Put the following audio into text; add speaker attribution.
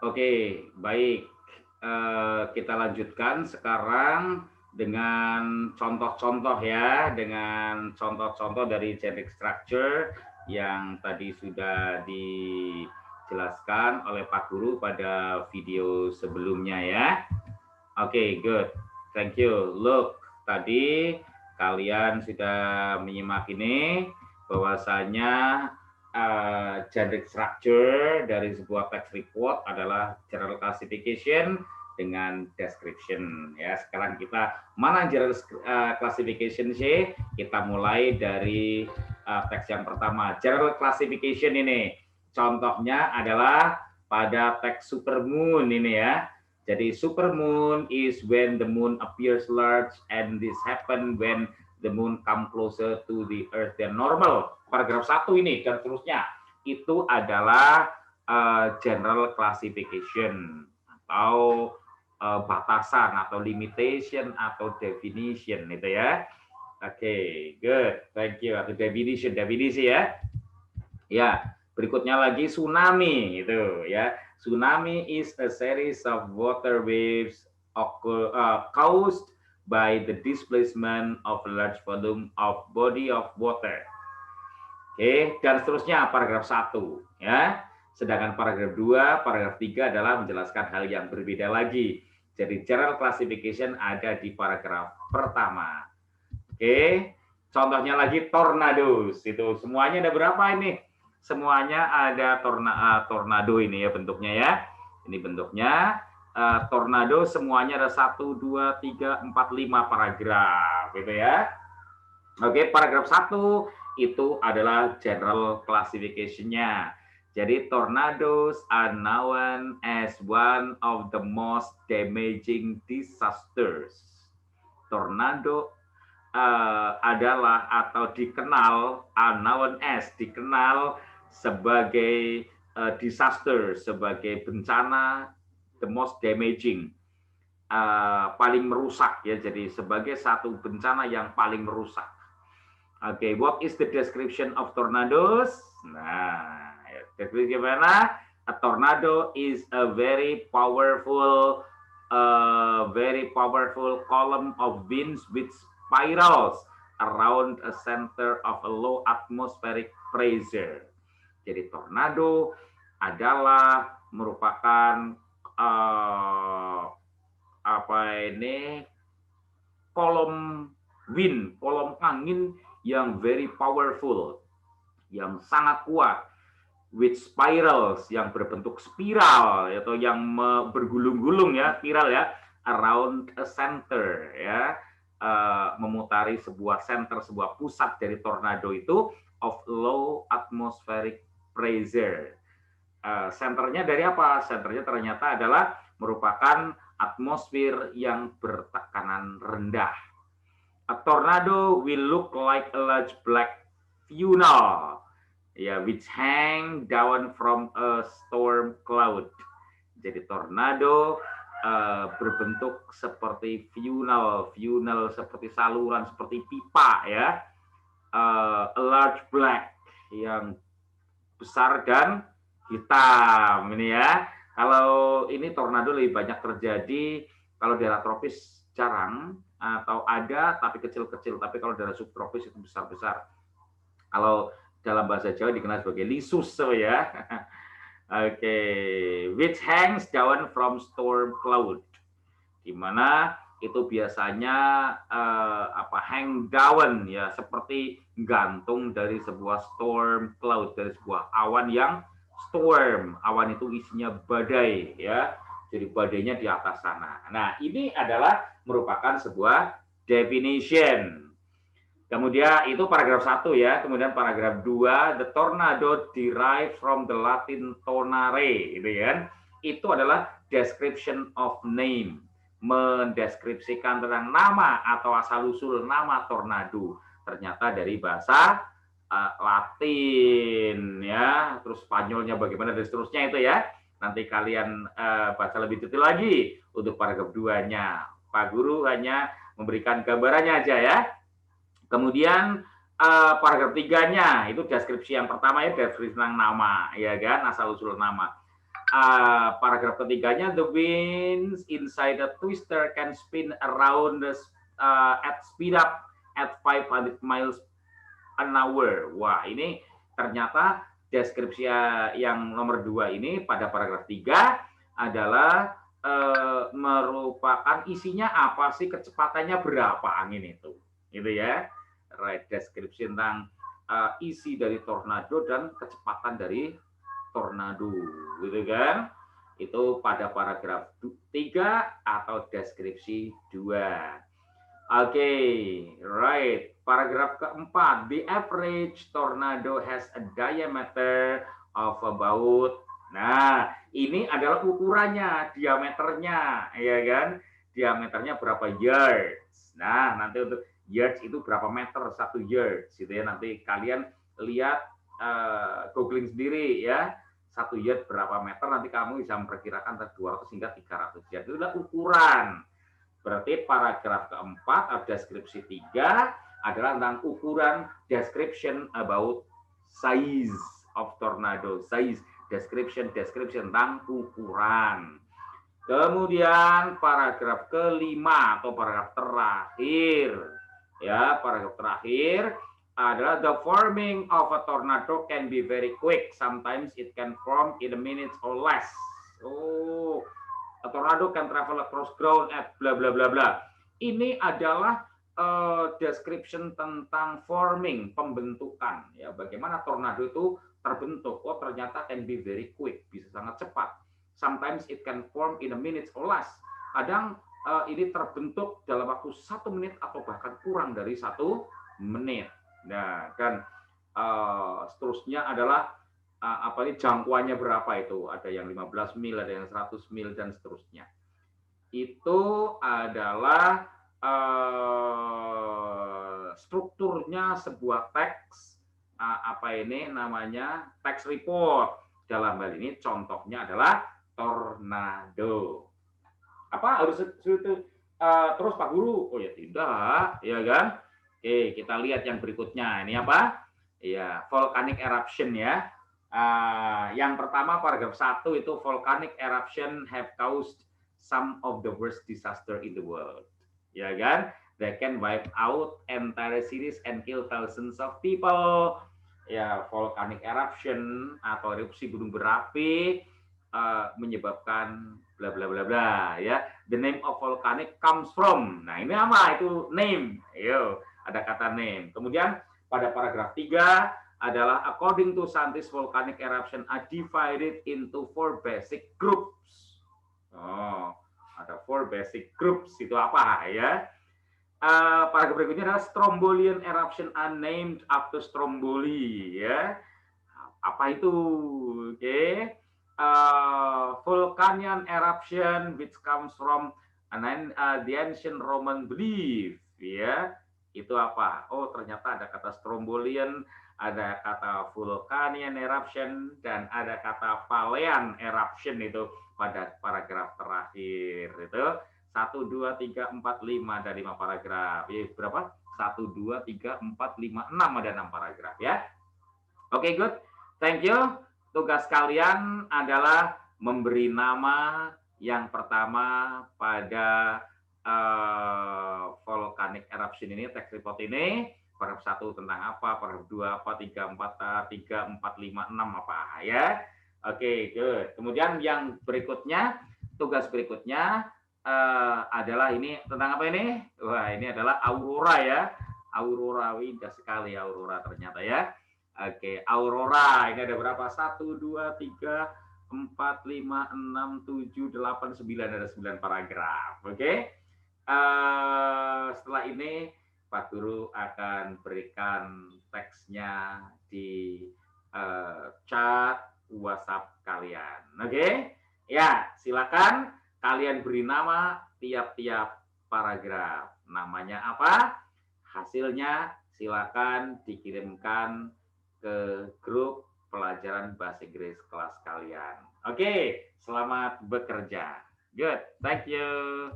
Speaker 1: Oke, baik. Kita lanjutkan sekarang dengan contoh-contoh ya, dengan contoh-contoh dari genetic structure yang tadi sudah dijelaskan oleh Pak Guru pada video sebelumnya ya. Oke, good. Thank you. Look, tadi kalian sudah menyimak ini bahwasanya generic structure dari sebuah text report adalah general classification dengan description ya. Sekarang kita mana general classification sih? Kita mulai dari teks yang pertama. General classification ini contohnya adalah pada teks supermoon ini ya. Jadi supermoon is when the moon appears large and this happen when the moon come closer to the earth than normal. Paragraf 1 ini dan seterusnya itu adalah general classification atau batasan atau limitation atau definition itu ya. Oke, good. Thank you. Atau definisi ya. Ya, berikutnya lagi tsunami itu ya. Tsunami is a series of water waves caused by the displacement of a large volume of body of water. Oke, dan seterusnya paragraf 1 ya. Sedangkan paragraf 2, paragraf 3 adalah menjelaskan hal yang berbeda lagi. Jadi general classification ada di paragraf pertama. Oke, contohnya lagi tornadoes. Itu semuanya ada berapa ini? Semuanya ada tornado ini ya bentuknya ya. Ini bentuknya tornado semuanya ada 1, 2, 3, 4, 5 paragraf gitu ya. Oke, paragraf 1 itu adalah general classification-nya. Jadi tornadoes are known as one of the most damaging disasters. Tornado adalah atau dikenal unknown as dikenal sebagai disaster, sebagai bencana the most damaging, paling merusak ya. Jadi sebagai satu bencana yang paling merusak. Oke, what is the description of tornadoes? Nah, deskripsi gimana? A tornado is a very powerful column of winds which spirals around a center of a low atmospheric pressure. Jadi tornado adalah merupakan kolom wind, kolom angin yang very powerful, yang sangat kuat, with spirals yang berbentuk spiral atau yang bergulung-gulung ya, spiral ya, around a center ya. Memutari sebuah center, sebuah pusat dari tornado itu of low atmospheric pressure. Senternya dari apa? Senternya ternyata adalah merupakan atmosfer yang bertekanan rendah. A tornado will look like a large black funnel, which hang down from a storm cloud. Jadi tornado berbentuk seperti funnel seperti saluran, seperti pipa ya. A large black yang besar dan hitam ini ya. Kalau ini tornado lebih banyak terjadi kalau daerah tropis jarang atau ada tapi kecil-kecil, tapi kalau daerah subtropis itu besar-besar. Kalau dalam bahasa Jawa dikenal sebagai lisus ya. Oke, which hangs down from storm cloud. Di mana itu biasanya hang down ya, seperti gantung dari sebuah storm cloud, dari sebuah awan yang storm. Awan itu isinya badai ya. Jadi badainya di atas sana. Nah, ini adalah merupakan sebuah definition. Kemudian itu paragraf 1 ya. Kemudian paragraf 2, the tornado derived from the Latin tornare, gitu kan. Itu adalah description of name, mendeskripsikan tentang nama atau asal-usul nama tornado. Ternyata dari bahasa Latin ya, terus Spanyolnya bagaimana dan seterusnya itu ya. Nanti kalian baca lebih detail lagi untuk paragraf 2-nya. Pak Guru hanya memberikan gambarannya aja ya. Kemudian paragraf 3-nya itu deskripsi yang pertama ya, deskripsi tentang nama ya kan, asal usul nama. Paragraf ketiganya, the winds inside the twister can spin around at speed up at 500 miles an hour. Wah, ini ternyata deskripsi yang nomor 2 ini pada paragraf 3 adalah merupakan isinya apa sih, kecepatannya berapa angin itu, gitu ya. Right, deskripsi tentang isi dari tornado dan kecepatan dari tornado, gitu kan? Itu pada paragraf 3 atau deskripsi 2. Oke, right. Paragraf keempat, the average tornado has a diameter of about. Nah, ini adalah ukurannya, diameternya, ya kan? Diameternya berapa yards. Nah, nanti untuk yards itu berapa meter, 1 yards, gitu ya. Nanti kalian lihat googling sendiri ya. 1 yard berapa meter, nanti kamu bisa memperkirakan 200 hingga 300 yard. Itu adalah ukuran. Berarti paragraf keempat atau deskripsi 3 adalah tentang ukuran, description about size of tornado. Size, description tentang ukuran. Kemudian paragraf kelima atau paragraf terakhir. Ya, paragraf terakhir adalah the forming of a tornado can be very quick. Sometimes it can form in a minute or less. Oh, a tornado can travel across ground at bla bla bla bla. Ini adalah description tentang forming, pembentukan. Ya, bagaimana tornado itu terbentuk. Oh, ternyata can be very quick, bisa sangat cepat. Sometimes it can form in a minute or less. Kadang ini terbentuk dalam waktu 1 menit atau bahkan kurang dari 1 menit. Nah, dan seterusnya adalah apa ini jangkauannya berapa itu? Ada yang 15 mil, ada yang 100 mil dan seterusnya. Itu adalah strukturnya sebuah teks, apa ini namanya, teks report. Dalam hal ini contohnya adalah tornado. Apa harus terus Pak Guru? Oh ya tidak, ya kan? Oke, kita lihat yang berikutnya. Ini apa? Ya, volcanic eruption ya. Yang pertama paragraf 1 itu volcanic eruption have caused some of the worst disaster in the world. Ya kan? They can wipe out entire cities and kill thousands of people. Ya, volcanic eruption atau erupsi gunung berapi menyebabkan bla bla bla bla ya. The name of volcanic comes from. Nah, ini apa? Itu name. Ayo, ada kata name. Kemudian pada paragraf 3 adalah according to scientists volcanic eruption are divided into 4 basic groups. Oh, ada 4 basic groups. Itu apa ya? Paragraf berikutnya adalah Strombolian eruption are named after Stromboli ya. Apa itu? Oke. Okay. Volcanian eruption which comes from the ancient Roman belief ya. Itu apa? Oh, ternyata ada kata Strombolian, ada kata Vulcanian eruption, dan ada kata Palean eruption itu pada paragraf terakhir. Itu 1, 2, 3, 4, 5, ada 5 paragraf. Ya, berapa? 1, 2, 3, 4, 5, 6, ada 6 paragraf ya. Oke, good. Thank you. Tugas kalian adalah memberi nama yang pertama pada volcanic eruption ini, text report ini. Paragraf 1 tentang apa, paragraf 2 apa, 3, 4, 3, 4, 5, 6 apa ya. Oke, good. Kemudian yang berikutnya, tugas berikutnya adalah ini tentang apa ini? Wah, ini adalah aurora ya. Aurora, indah sekali aurora ternyata ya. Oke, aurora. Ini ada berapa? 1, 2, 3, 4, 5, 6, 7, 8, 9. Ada 9 paragraf. Oke. Setelah ini Pak Guru akan berikan teksnya di chat WhatsApp kalian. Oke? Ya, silakan kalian beri nama tiap-tiap paragraf. Namanya apa? Hasilnya silakan dikirimkan ke grup pelajaran bahasa Inggris kelas kalian. Oke, selamat bekerja. Good, thank you.